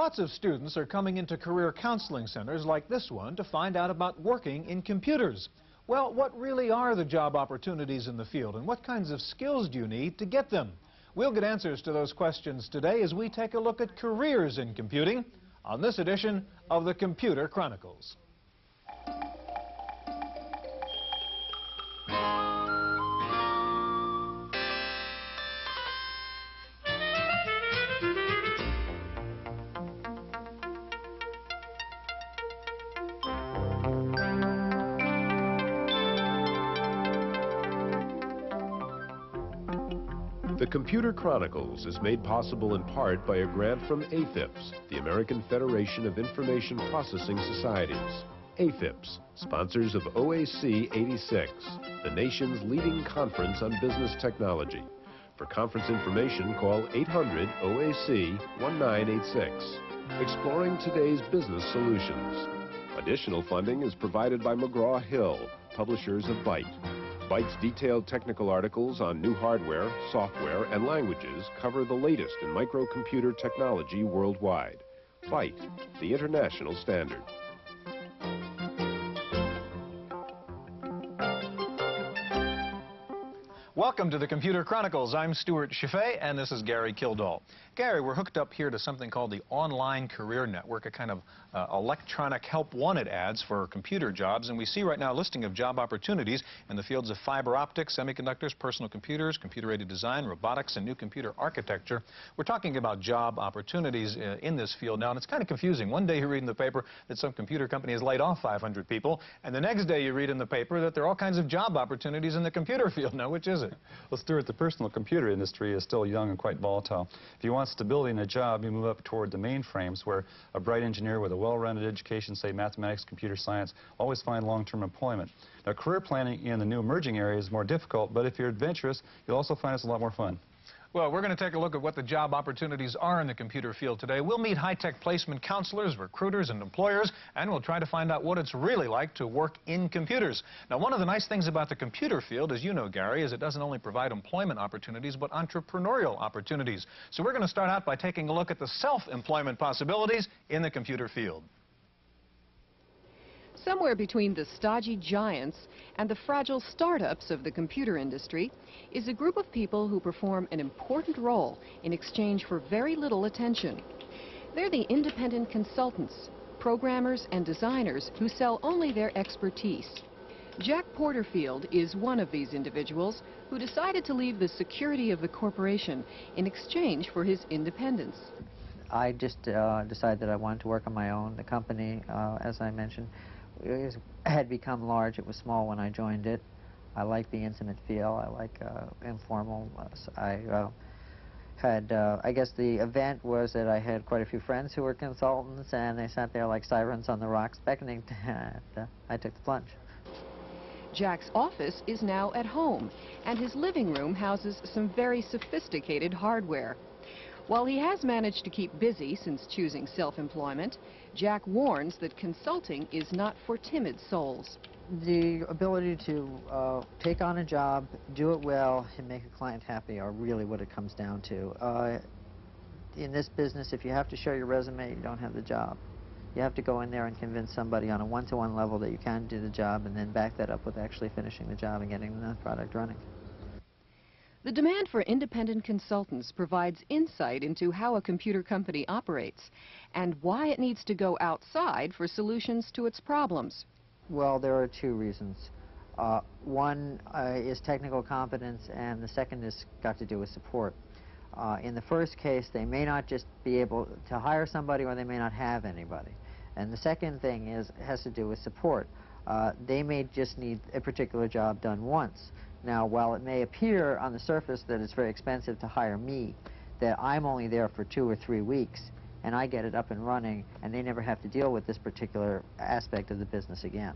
Lots of students are coming into career counseling centers like this one to find out about working in computers. Well, what really are the job opportunities in the field, and what kinds of skills do you need to get them? We'll get answers to those questions today as we take a look at careers in computing on this edition of the Computer Chronicles. The Computer Chronicles is made possible in part by a grant from AFIPS, the American Federation of Information Processing Societies. AFIPS, sponsors of OAC 86, the nation's leading conference on business technology. For conference information, call 800-OAC-1986. Exploring today's business solutions. Additional funding is provided by McGraw-Hill, publishers of Byte. Byte's detailed technical articles on new hardware, software, and languages cover the latest in microcomputer technology worldwide. Byte, the international standard. Welcome to the Computer Chronicles. I'm Stewart, Cheifet, and this is Gary Kildall. Gary, we're hooked up here to something called the Online Career Network, a kind of electronic help wanted ads for computer jobs, and we see right now a listing of job opportunities in the fields of fiber optics, semiconductors, personal computers, computer-aided design, robotics, and new computer architecture. We're talking about job opportunities in this field now, and it's kind of confusing. One day you read in the paper that some computer company has laid off 500 people, and the next day you read in the paper that there are all kinds of job opportunities in the computer field. Now, which is it? Well, Stewart, the personal computer industry is still young and quite volatile. If you want stability in a job, you move up toward the mainframes, where a bright engineer with a well-rounded education, say mathematics, computer science, always find long-term employment. Now, career planning in the new emerging areas is more difficult, but if you're adventurous, you'll also find it's a lot more fun. Well, we're going to take a look at what the job opportunities are in the computer field today. We'll meet high-tech placement counselors, recruiters, and employers, and we'll try to find out what it's really like to work in computers. Now, one of the nice things about the computer field, as you know, Gary, is it doesn't only provide employment opportunities, but entrepreneurial opportunities. So we're going to start out by taking a look at the self-employment possibilities in the computer field. Somewhere between the stodgy giants and the fragile startups of the computer industry is a group of people who perform an important role in exchange for very little attention. They're the independent consultants, programmers, and designers who sell only their expertise. Jack Porterfield is one of these individuals who decided to leave the security of the corporation in exchange for his independence. I just decided that I wanted to work on my own. The company, as I mentioned, had become large. It was small when I joined it. I like the intimate feel. I like informal. I guess the event was that I had quite a few friends who were consultants, and they sat there like sirens on the rocks beckoning. I took the plunge. Jack's office is now at home, and his living room houses some very sophisticated hardware. While he has managed to keep busy since choosing self-employment, Jack warns that consulting is not for timid souls. The ability to take on a job, do it well, and make a client happy are really what it comes down to. In this business, if you have to show your resume, you don't have the job. You have to go in there and convince somebody on a one-to-one level that you can do the job, and then back that up with actually finishing the job and getting the product running. The demand for independent consultants provides insight into how a computer company operates and why it needs to go outside for solutions to its problems. Well, there are two reasons. One is technical competence, and the second has got to do with support. In the first case, they may not just be able to hire somebody, or they may not have anybody. And the second thing has to do with support. They may just need a particular job done once. Now, while it may appear on the surface that it's very expensive to hire me, that I'm only there for 2 or 3 weeks, and I get it up and running, and they never have to deal with this particular aspect of the business again.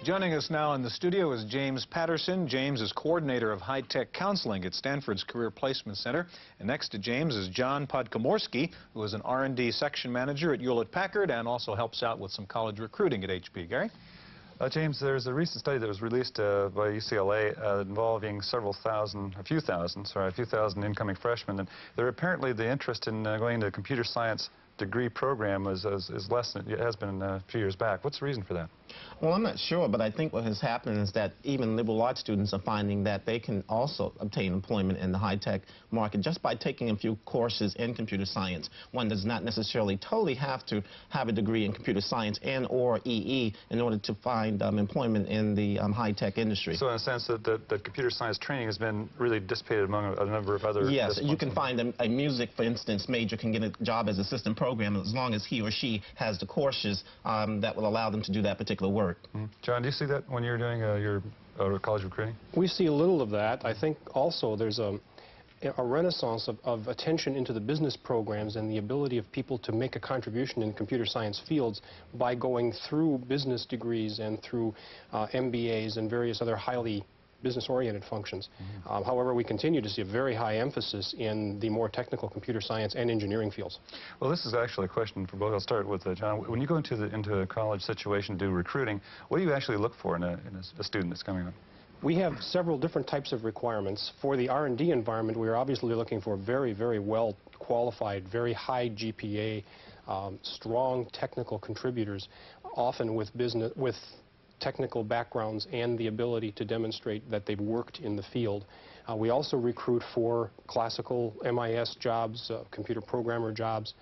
Joining us now in the studio is James Patterson. James is coordinator of high-tech counseling at Stanford's Career Placement Center. And next to James is John Podkomorski, who is an R&D section manager at Hewlett-Packard and also helps out with some college recruiting at HP. Gary? James, there's a recent study that was released by UCLA involving a few thousand incoming freshmen. And there apparently the interest in going to a computer science degree program is less than it has been a few years back. What's the reason for that? Well, I'm not sure, but I think what has happened is that even liberal arts students are finding that they can also obtain employment in the high-tech market just by taking a few courses in computer science. One does not necessarily totally have to have a degree in computer science and or EE in order to find employment in the high-tech industry. So in a sense that computer science training has been really dissipated among a number of other Yes, you can find a music, for instance, major can get a job as a system programmer as long as he or she has the courses that will allow them to do that particular work. Mm-hmm. John, do you see that when you're doing your college recruiting? We see a little of that. I think also there's a renaissance of attention into the business programs and the ability of people to make a contribution in computer science fields by going through business degrees and through MBAs and various other highly business-oriented functions. Mm-hmm. However, we continue to see a very high emphasis in the more technical computer science and engineering fields. Well, this is actually a question for both. I'll start with John. When you go into a college situation to do recruiting, what do you actually look for in a student that's coming up? We have several different types of requirements. For the R&D environment, we are obviously looking for very, very well qualified, very high GPA, strong technical contributors, often with technical backgrounds and the ability to demonstrate that they've worked in the field. We also recruit for classical MIS jobs, computer programmer jobs,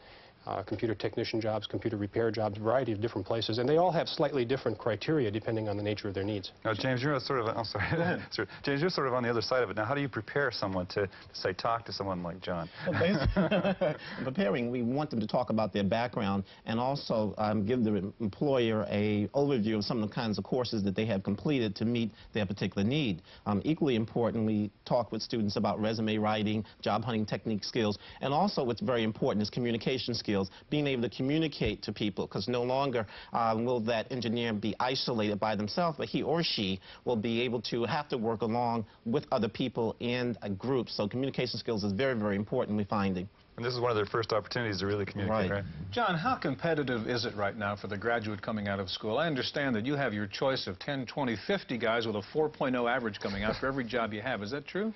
computer technician jobs, computer repair jobs, a variety of different places, and they all have slightly different criteria depending on the nature of their needs. Now, James, you're sort of, I'm sorry, James, you're sort of on the other side of it. Now, how do you prepare someone to say, talk to someone like John? Well, preparing, we want them to talk about their background and also give the employer an overview of some of the kinds of courses that they have completed to meet their particular need. Equally important, we talk with students about resume writing, job hunting technique skills, and also what's very important is communication skills. Being able to communicate to people, because no longer will that engineer be isolated by themselves, but he or she will be able to have to work along with other people in a group. So communication skills is very, very important, we're finding. And this is one of their first opportunities to really communicate, right? John, how competitive is it right now for the graduate coming out of school? I understand that you have your choice of 10, 20, 50 guys with a 4.0 average coming out for every job you have. Is that true?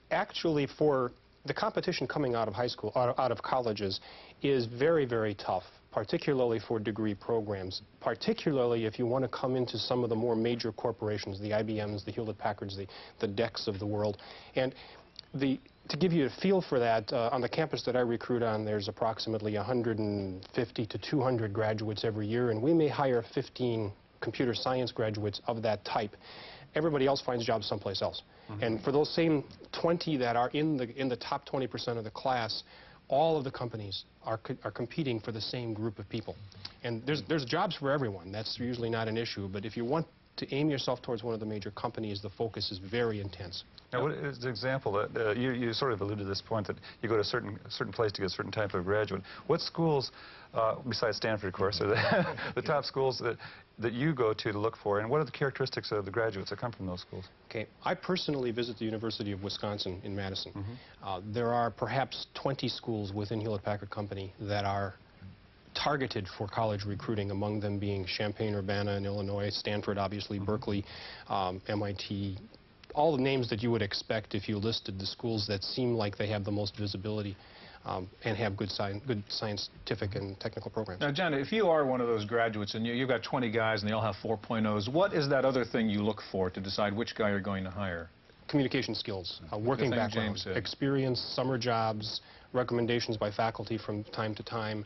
Actually, for the competition coming out of high school, out of colleges, is very, very tough, particularly for degree programs, particularly if you want to come into some of the more major corporations, the IBMs, the Hewlett-Packards, the DECs of the world. And to give you a feel for that, on the campus that I recruit on, there's approximately 150 to 200 graduates every year, and we may hire 15 computer science graduates of that type. Everybody else finds jobs someplace else. Mm-hmm. And for those same 20 that are in the top 20% of the class, all of the companies are competing for the same group of people. And there's jobs for everyone. That's usually not an issue. But if you want to aim yourself towards one of the major companies, the focus is very intense. Now, what is the example that you sort of alluded to this point that you go to a certain place to get a certain type of graduate? What schools, besides Stanford, of course, are the top schools that you go to look for, and what are the characteristics of the graduates that come from those schools? Okay, I personally visit the University of Wisconsin in Madison. Mm-hmm. There are perhaps 20 schools within Hewlett-Packard Company that are targeted for college recruiting, among them being Champaign-Urbana in Illinois, Stanford, obviously, mm-hmm. Berkeley, MIT, all the names that you would expect if you listed the schools that seem like they have the most visibility and have good scientific and technical programs. Now, John, if you are one of those graduates and you've got 20 guys and they all have 4.0s, what is that other thing you look for to decide which guy you're going to hire? Communication skills, working background, experience, summer jobs, recommendations by faculty from time to time,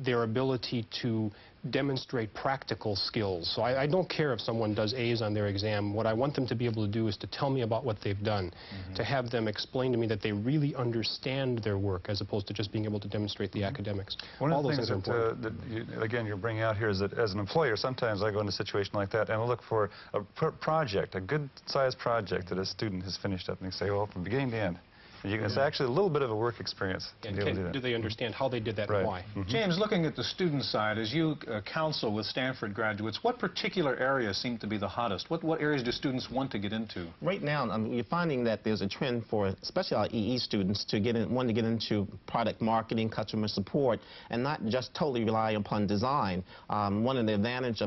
their ability to demonstrate practical skills. So I don't care if someone does A's on their exam. What I want them to be able to do is to tell me about what they've done, mm-hmm. to have them explain to me that they really understand their work as opposed to just being able to demonstrate the mm-hmm. academics. One of the things that you're bringing out here is that as an employer, sometimes I go into a situation like that and I look for a project, a good-sized project that a student has finished up, and they say, well, from beginning to end. And it's actually a little bit of a work experience to And be able to do that. do they understand how they did that Right. and why? James, looking at the student side, as you counsel with Stanford graduates, what particular areas seem to be the hottest? What areas do students want to get into? Right now, you're finding that there's a trend for, especially our EE students, to want to get into product marketing, customer support, and not just totally rely upon design. One of the advantages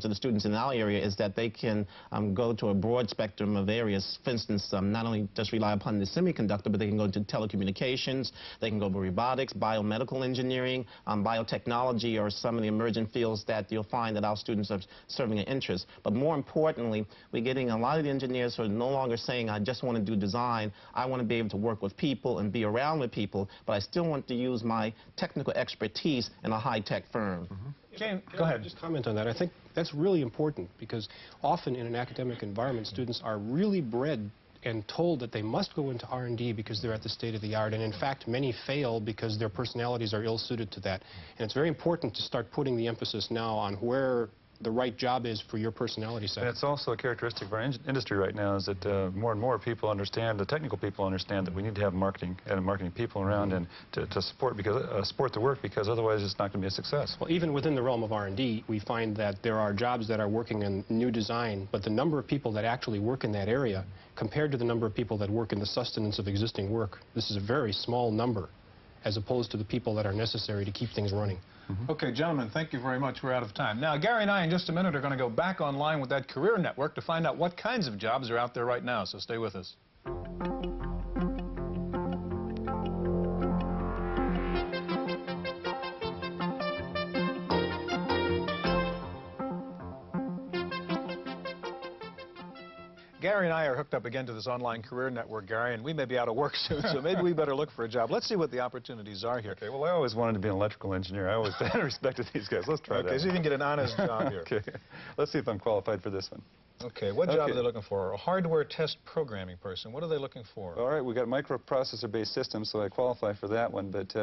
of the students in our area is that they can go to a broad spectrum of areas. For instance, not only just rely upon the semiconductor, but they can go into telecommunications, they can go to robotics, biomedical engineering, biotechnology, or some of the emerging fields that you'll find that our students are serving an interest. But more importantly, we're getting a lot of the engineers who are no longer saying, I just want to do design, I want to be able to work with people and be around with people, but I still want to use my technical expertise in a high-tech firm. James, go ahead. Just comment on that. I think that's really important because often in an academic environment, students are really bred and told that they must go into R&D because they're at the state of the art, and in fact many fail because their personalities are ill-suited to that. And it's very important to start putting the emphasis now on where the right job is for your personality set. And it's also a characteristic of our industry right now is that more and more people understand, the technical people understand that we need to have marketing and marketing people around and to support the work, because otherwise it's not going to be a success. Well, even within the realm of R&D, we find that there are jobs that are working in new design, but the number of people that actually work in that area compared to the number of people that work in the sustenance of existing work, this is a very small number as opposed to the people that are necessary to keep things running. Okay, gentlemen, thank you very much. We're out of time. Now, Gary and I, in just a minute, are going to go back online with that career network to find out what kinds of jobs are out there right now, so stay with us. Gary and I are hooked up again to this online career network, Gary, and we may be out of work soon, so maybe we better look for a job. Let's see what the opportunities are here. Okay, well, I always wanted to be an electrical engineer. I always respected these guys. Let's try that. Okay, so you can get an honest job here. Okay, let's see if I'm qualified for this one. Okay, what job are they looking for? A hardware test programming person. What are they looking for? All right, we got microprocessor-based systems, so I qualify for that one, but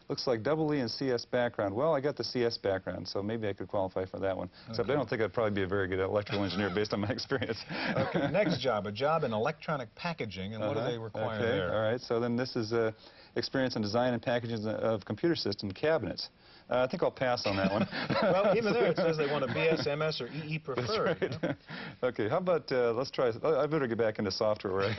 looks like double E and CS background. Well, I got the CS background, so maybe I could qualify for that one. Okay. Except I don't think I'd probably be a very good electrical engineer based on my experience. Okay, next job, a job in electronic packaging, and what do they require there? All right, so then this is experience in design and packaging of computer system cabinets. I think I'll pass on that one. Well, even there it says they want a BS, MS, or EE preferred. That's right. Okay, how about let's try, I better get back into software, right?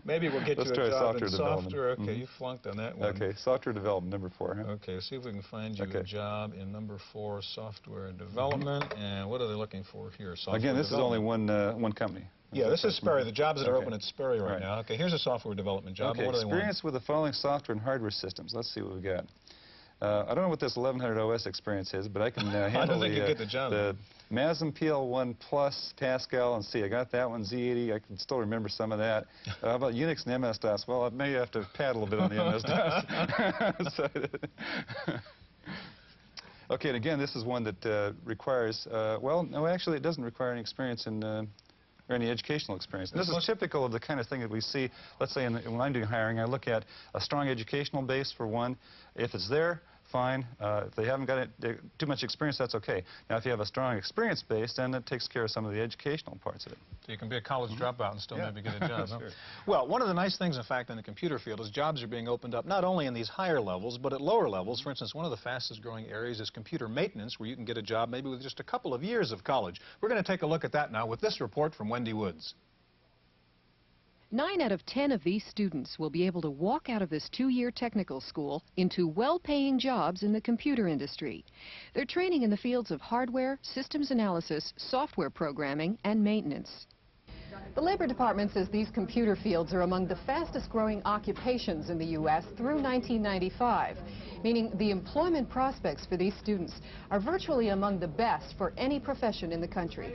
Maybe we'll get let's you a try job software in development. software. Okay, you flunked on that one. Okay, software development, number 4. Huh? Okay, see if we can find you a job in number 4, software development. And what are they looking for here? Software Again, this is only one company. Yeah, this is Sperry. The jobs that are open at Sperry right now. Okay, here's a software development job. Okay, what do they want? experience with the following software and hardware systems. Let's see what we got. I don't know what this 1100 OS experience is, but I can handle I don't think you get the job. The MASM PL1 Plus, Pascal, and C. I got that one. Z80, I can still remember some of that. How about Unix and MS-DOS? Well, I may have to pad a little bit on the MS-DOS. Okay, and again, this is one that requires, well, no, actually, it doesn't require any experience in or any educational experience. And this is typical of the kind of thing that we see, let's say when I'm doing hiring, I look at a strong educational base for one. If it's there, fine. If they haven't got too much experience, that's okay. Now, if you have a strong experience base, then that takes care of some of the educational parts of it. So you can be a college dropout and still maybe get a job, huh? Sure. Well, one of the nice things, in fact, in the computer field is jobs are being opened up not only in these higher levels, but at lower levels. For instance, one of the fastest growing areas is computer maintenance, where you can get a job maybe with just a couple of years of college. We're going to take a look at that now with this report from Wendy Woods. 9 out of 10 of these students will be able to walk out of this 2-year technical school into well-paying jobs in the computer industry. They're training in the fields of hardware, systems analysis, software programming, and maintenance. The Labor Department says these computer fields are among the fastest growing occupations in the U.S. through 1995, meaning the employment prospects for these students are virtually among the best for any profession in the country.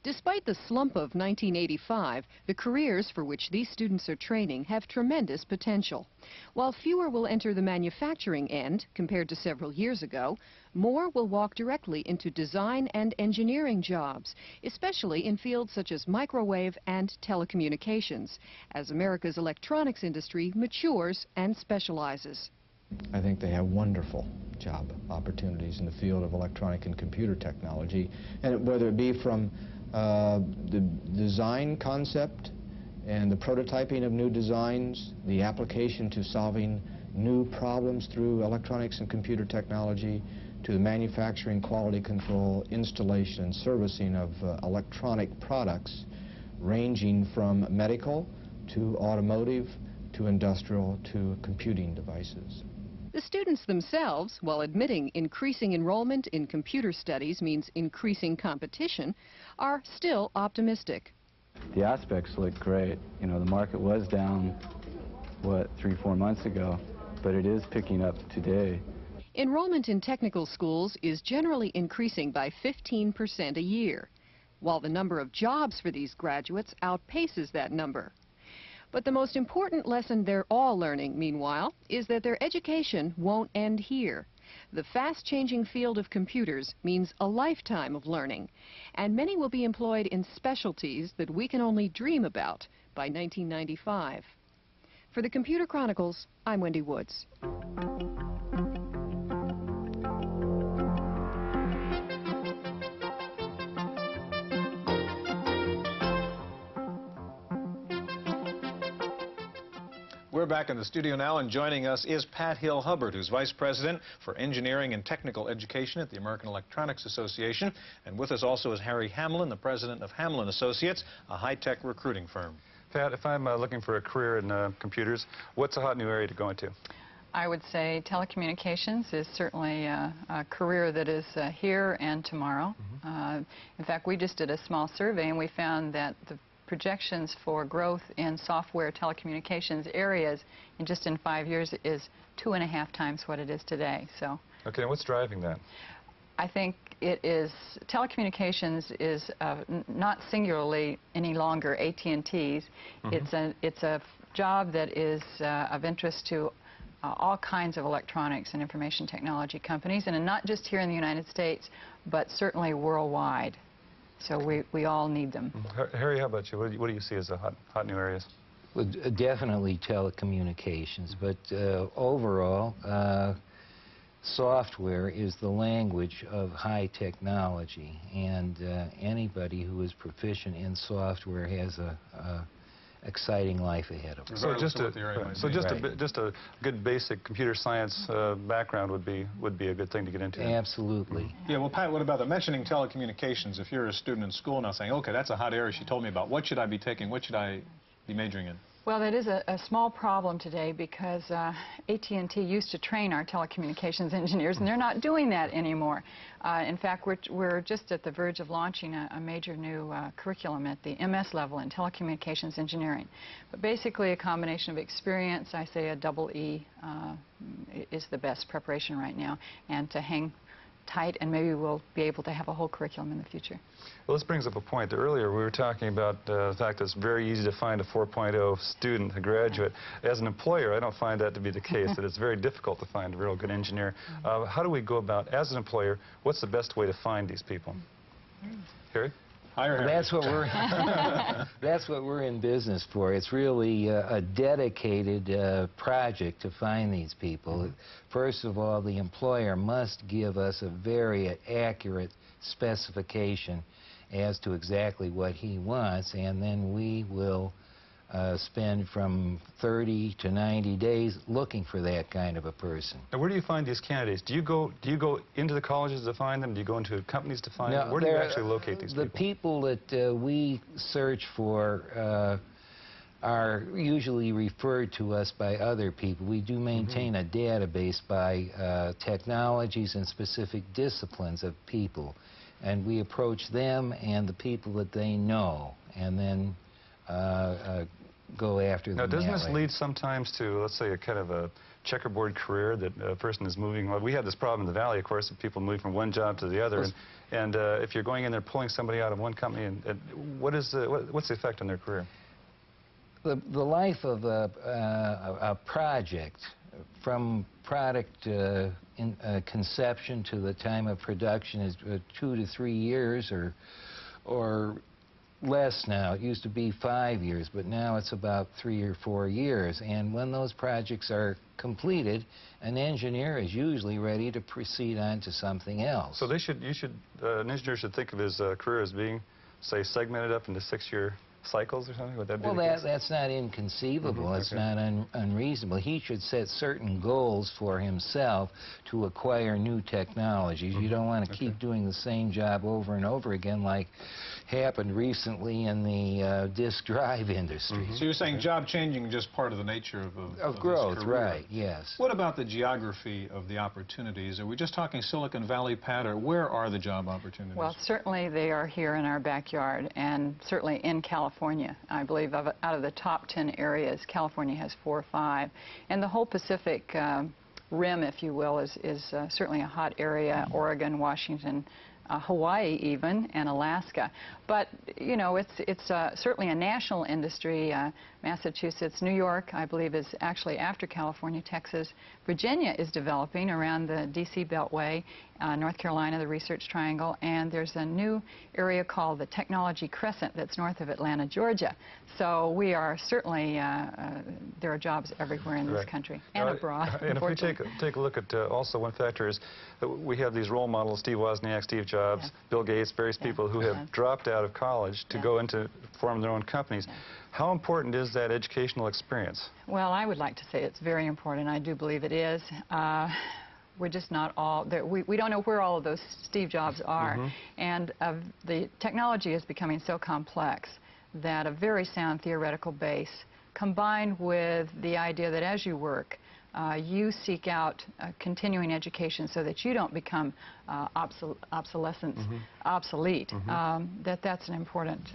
Despite the slump of 1985, the careers for which these students are training have tremendous potential. While fewer will enter the manufacturing end compared to several years ago, more will walk directly into design and engineering jobs, especially in fields such as microwave and telecommunications, as America's electronics industry matures and specializes. I think they have wonderful job opportunities in the field of electronic and computer technology, and whether it be from the design concept And the prototyping of new designs, the application to solving new problems through electronics and computer technology, to the manufacturing, quality control, installation, and servicing of electronic products ranging from medical to automotive to industrial to computing devices. The students themselves, while admitting increasing enrollment in computer studies means increasing competition, are still optimistic. The aspects look great. You know, the market was down, what, 3-4 months ago, but it is picking up today. Enrollment in technical schools is generally increasing by 15% a year, while the number of jobs for these graduates outpaces that number. But the most important lesson they're all learning, meanwhile, is that their education won't end here. The fast-changing field of computers means a lifetime of learning, and many will be employed in specialties that we can only dream about by 1995. For the Computer Chronicles, I'm Wendy Woods. We're back in the studio now, and joining us is Pat Hill-Hubbard, who's Vice President for Engineering and Technical Education at the American Electronics Association. And with us also is Harry Hamlin, the President of Hamlin Associates, a high-tech recruiting firm. Pat, if I'm looking for a career in computers, what's a hot new area to go into? I would say telecommunications is certainly a career that is here and tomorrow. In fact, we just did a small survey, and we found that the projections for growth in software telecommunications areas in 5 years is 2.5 times what it is today. So. Okay, and what's driving that? I think it is, telecommunications is not singularly any longer AT&T's. It's a job that is of interest to all kinds of electronics and information technology companies, and not just here in the United States, but certainly worldwide. So we all need them. Harry, how about you? What do you see as the hot new areas? Well, definitely telecommunications, but overall, software is the language of high technology, and anybody who is proficient in software has a exciting life ahead of them. So just a good basic computer science background would be a good thing to get into. Absolutely. Yeah, well, Pat, what about that? Mentioning telecommunications, if you're a student in school now saying, okay, that's a hot area she told me about, what should I be taking? What should I be majoring in? Well, that is a small problem today, because AT&T used to train our telecommunications engineers, and they're not doing that anymore. In fact, we're just at the verge of launching a major new curriculum at the MS level in telecommunications engineering. But basically a combination of experience, I say a double E is the best preparation right now, and to hang tight, and maybe we'll be able to have a whole curriculum in the future. Well, this brings up a point. Earlier we were talking about the fact that it's very easy to find a 4.0 student, a graduate. As an employer, I don't find that to be the case, that it's very difficult to find a real good engineer. How do we go about, as an employer, what's the best way to find these people? Harry? Well, that's what we're that's what we're in business for. It's really a dedicated project to find these people. First of all, the employer must give us a very accurate specification as to exactly what he wants, and then we will spend from 30 to 90 days looking for that kind of a person. Now, where do you find these candidates? Do you go into the colleges to find them? Do you go into companies to find them? Where do you actually locate these people? The people that we search for are usually referred to us by other people. We do maintain a database by technologies and specific disciplines of people, and we approach them and the people that they know, and then go after them. Now, doesn't this lead sometimes to, let's say, a kind of a checkerboard career, that a person is moving? Well, we have this problem in the Valley, of course, of people moving from one job to the other, and if you're going in there pulling somebody out of one company, and what's the effect on their career? The life of a project, from product conception to the time of production, is 2 to 3 years or less now. It used to be 5 years, but now it's about 3 or 4 years. And when those projects are completed, an engineer is usually ready to proceed on to something else. So an engineer should think of his career as being, say, segmented up into 6-year cycles or something? Would that be Well, the case? that's not inconceivable. It's okay. not unreasonable. He should set certain goals for himself to acquire new technologies. You don't want to keep doing the same job over and over again like happened recently in the disk drive industry. So you're saying job changing is just part of the nature of this growth, career. right, yes. What about the geography of the opportunities? Are we just talking Silicon Valley, Pat, or where are the job opportunities? Well, certainly they are here in our backyard, and certainly in California. I believe out of the top 10 areas, California has 4 or 5. And the whole Pacific rim, if you will, is certainly a hot area. Oregon, Washington, Hawaii even, and Alaska. But, you know, it's certainly a national industry. Massachusetts, New York, I believe, is actually after California. Texas, Virginia is developing around the D.C. Beltway, North Carolina, the Research Triangle, and there's a new area called the Technology Crescent that's north of Atlanta, Georgia. So we are certainly, there are jobs everywhere in this country and abroad. And if we take a look at also one factor is that we have these role models, Steve Wozniak, Steve Jobs, Bill Gates, various people who have dropped out of college to go into form their own companies. How important is that educational experience? Well, I would like to say it's very important. I do believe it is. We're just not all there. We don't know where all of those Steve Jobs are. And the technology is becoming so complex that a very sound theoretical base combined with the idea that as you work, you seek out continuing education so that you don't become obsolete, that's an important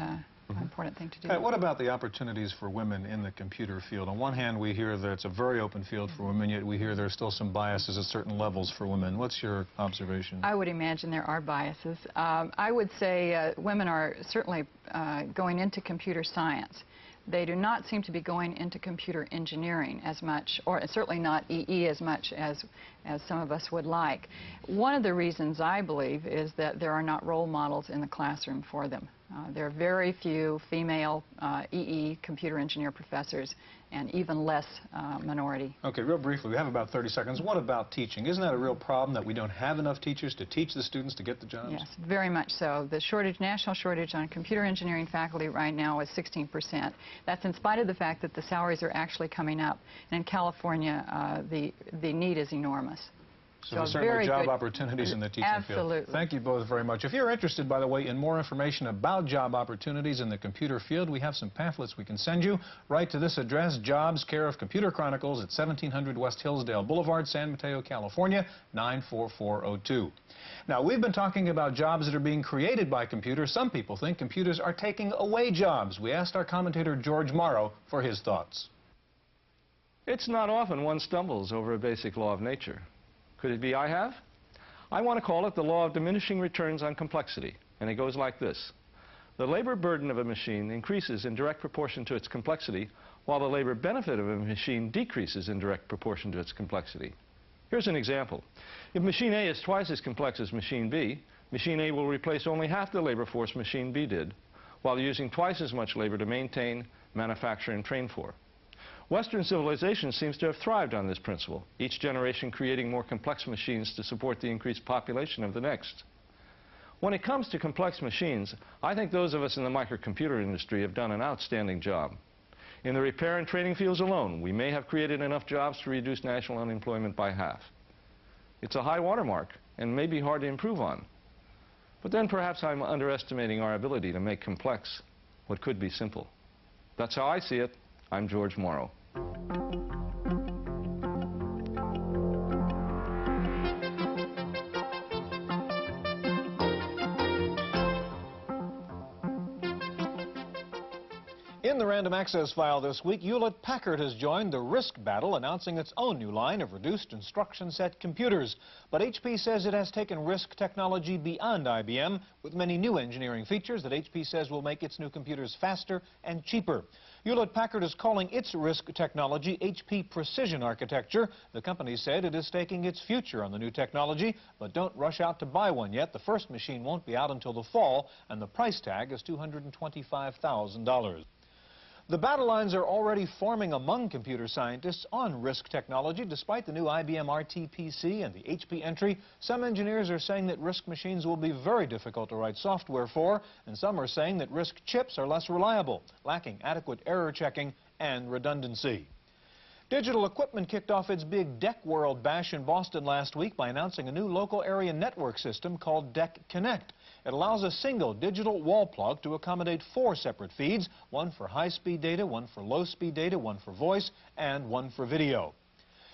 thing to do. Pat, what about the opportunities for women in the computer field? On one hand, we hear that it's a very open field for women, yet we hear there's still some biases at certain levels for women. What's your observation? I would imagine there are biases. I would say women are certainly going into computer science. They do not seem to be going into computer engineering as much, or certainly not EE as much as some of us would like. One of the reasons, I believe, is that there are not role models in the classroom for them. There are very few female EE computer engineer professors, and even less minority. Okay, real briefly, we have about 30 seconds. What about teaching? Isn't that a real problem that we don't have enough teachers to teach the students to get the jobs? Yes, very much so. The shortage, national shortage on computer engineering faculty right now is 16%. That's in spite of the fact that the salaries are actually coming up. And in California, the need is enormous. So there's certainly job opportunities in the teaching field. Absolutely. Thank you both very much. If you're interested, by the way, in more information about job opportunities in the computer field, we have some pamphlets we can send you. Write to this address, Jobs, care of Computer Chronicles at 1700 West Hillsdale Boulevard, San Mateo, California, 94402. Now, we've been talking about jobs that are being created by computers. Some people think computers are taking away jobs. We asked our commentator, George Morrow, for his thoughts. It's not often one stumbles over a basic law of nature. Could it be I have? I want to call it the law of diminishing returns on complexity, and it goes like this. The labor burden of a machine increases in direct proportion to its complexity, while the labor benefit of a machine decreases in direct proportion to its complexity. Here's an example. If machine A is twice as complex as machine B, machine A will replace only half the labor force machine B did, while using twice as much labor to maintain, manufacture, and train for. Western civilization seems to have thrived on this principle, each generation creating more complex machines to support the increased population of the next. When it comes to complex machines, I think those of us in the microcomputer industry have done an outstanding job. In the repair and training fields alone, we may have created enough jobs to reduce national unemployment by half. It's a high watermark and may be hard to improve on. But then perhaps I'm underestimating our ability to make complex what could be simple. That's how I see it. I'm George Morrow. In the Random Access file this week, Hewlett-Packard has joined the RISC battle, announcing its own new line of reduced instruction set computers. But HP says it has taken RISC technology beyond IBM, with many new engineering features that HP says will make its new computers faster and cheaper. Hewlett-Packard is calling its RISC technology HP Precision Architecture. The company said it is staking its future on the new technology, but don't rush out to buy one yet. The first machine won't be out until the fall, and the price tag is $225,000. The battle lines are already forming among computer scientists on RISC technology. Despite the new IBM RT-PC and the HP entry, some engineers are saying that RISC machines will be very difficult to write software for, and some are saying that RISC chips are less reliable, lacking adequate error checking and redundancy. Digital Equipment kicked off its big DEC World Bash in Boston last week by announcing a new local area network system called DEC Connect. It allows a single digital wall plug to accommodate 4 separate feeds, one for high-speed data, one for low-speed data, one for voice, and one for video.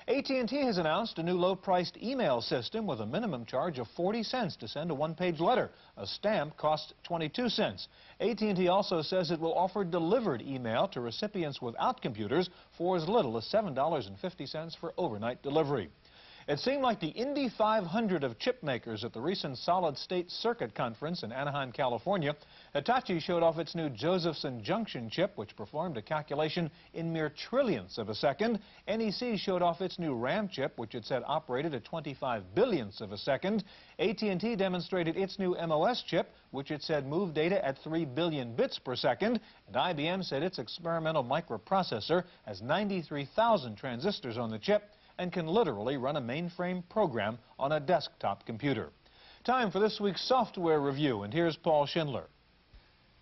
AT&T has announced a new low-priced email system with a minimum charge of 40 cents to send a one-page letter. A stamp costs 22 cents. AT&T also says it will offer delivered email to recipients without computers for as little as $7.50 for overnight delivery. It seemed like the Indy 500 of chip makers at the recent solid-state circuit conference in Anaheim, California. Hitachi showed off its new Josephson junction chip, which performed a calculation in mere trillionths of a second. NEC showed off its new RAM chip, which it said operated at 25 billionths of a second. AT&T demonstrated its new MOS chip, which it said moved data at 3 billion bits per second. And IBM said its experimental microprocessor has 93,000 transistors on the chip and can literally run a mainframe program on a desktop computer. Time for this week's software review, and here's Paul Schindler.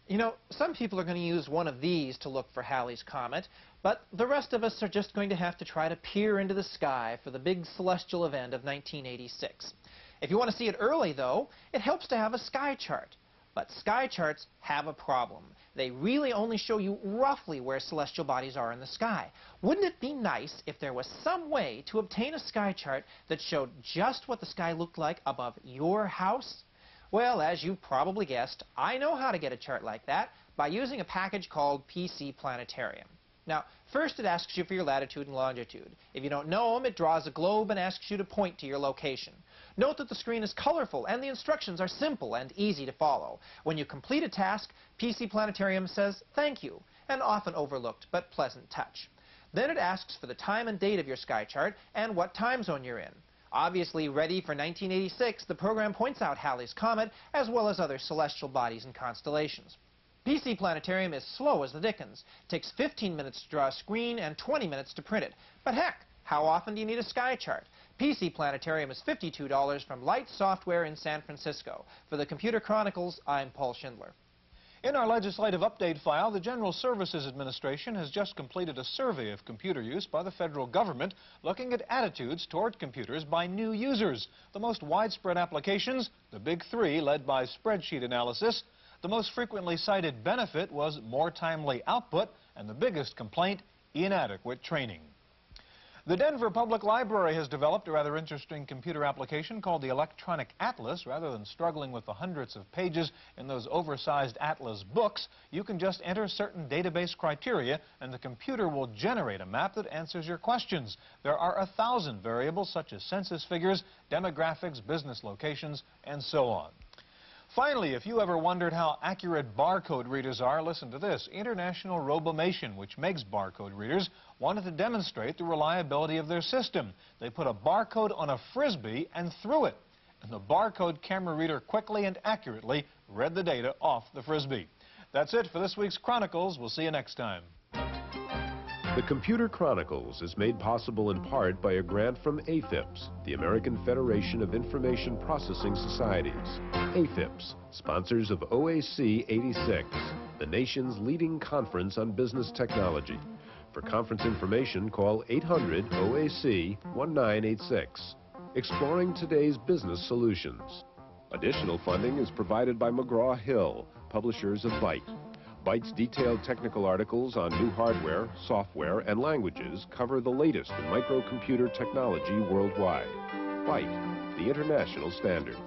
You know, some people are going to use one of these to look for Halley's Comet, but the rest of us are just going to have to try to peer into the sky for the big celestial event of 1986. If you want to see it early, though, it helps to have a sky chart. But sky charts have a problem. They really only show you roughly where celestial bodies are in the sky. Wouldn't it be nice if there was some way to obtain a sky chart that showed just what the sky looked like above your house? Well, as you probably guessed, I know how to get a chart like that by using a package called PC Planetarium. Now, first it asks you for your latitude and longitude. If you don't know them, it draws a globe and asks you to point to your location. Note that the screen is colorful and the instructions are simple and easy to follow. When you complete a task, PC Planetarium says thank you, an often overlooked but pleasant touch. Then it asks for the time and date of your sky chart and what time zone you're in. Obviously ready for 1986, the program points out Halley's Comet as well as other celestial bodies and constellations. PC Planetarium is slow as the dickens. It takes 15 minutes to draw a screen and 20 minutes to print it. But heck, how often do you need a sky chart? PC Planetarium is $52 from Light Software in San Francisco. For the Computer Chronicles, I'm Paul Schindler. In our legislative update file, the General Services Administration has just completed a survey of computer use by the federal government, looking at attitudes toward computers by new users. The most widespread applications, the big 3 led by spreadsheet analysis. The most frequently cited benefit was more timely output, and the biggest complaint, inadequate training. The Denver Public Library has developed a rather interesting computer application called the Electronic Atlas. Rather than struggling with the hundreds of pages in those oversized Atlas books, you can just enter certain database criteria and the computer will generate a map that answers your questions. There are 1,000 variables such as census figures, demographics, business locations, and so on. Finally, if you ever wondered how accurate barcode readers are, listen to this. International Robomation, which makes barcode readers, wanted to demonstrate the reliability of their system. They put a barcode on a Frisbee and threw it. And the barcode camera reader quickly and accurately read the data off the Frisbee. That's it for this week's Chronicles. We'll see you next time. The Computer Chronicles is made possible in part by a grant from AFIPS, the American Federation of Information Processing Societies. AFIPS, sponsors of OAC 86, the nation's leading conference on business technology. For conference information, call 800-OAC-1986. Exploring today's business solutions. Additional funding is provided by McGraw-Hill, publishers of Byte. Byte's detailed technical articles on new hardware, software, and languages cover the latest in microcomputer technology worldwide. Byte, the international standard.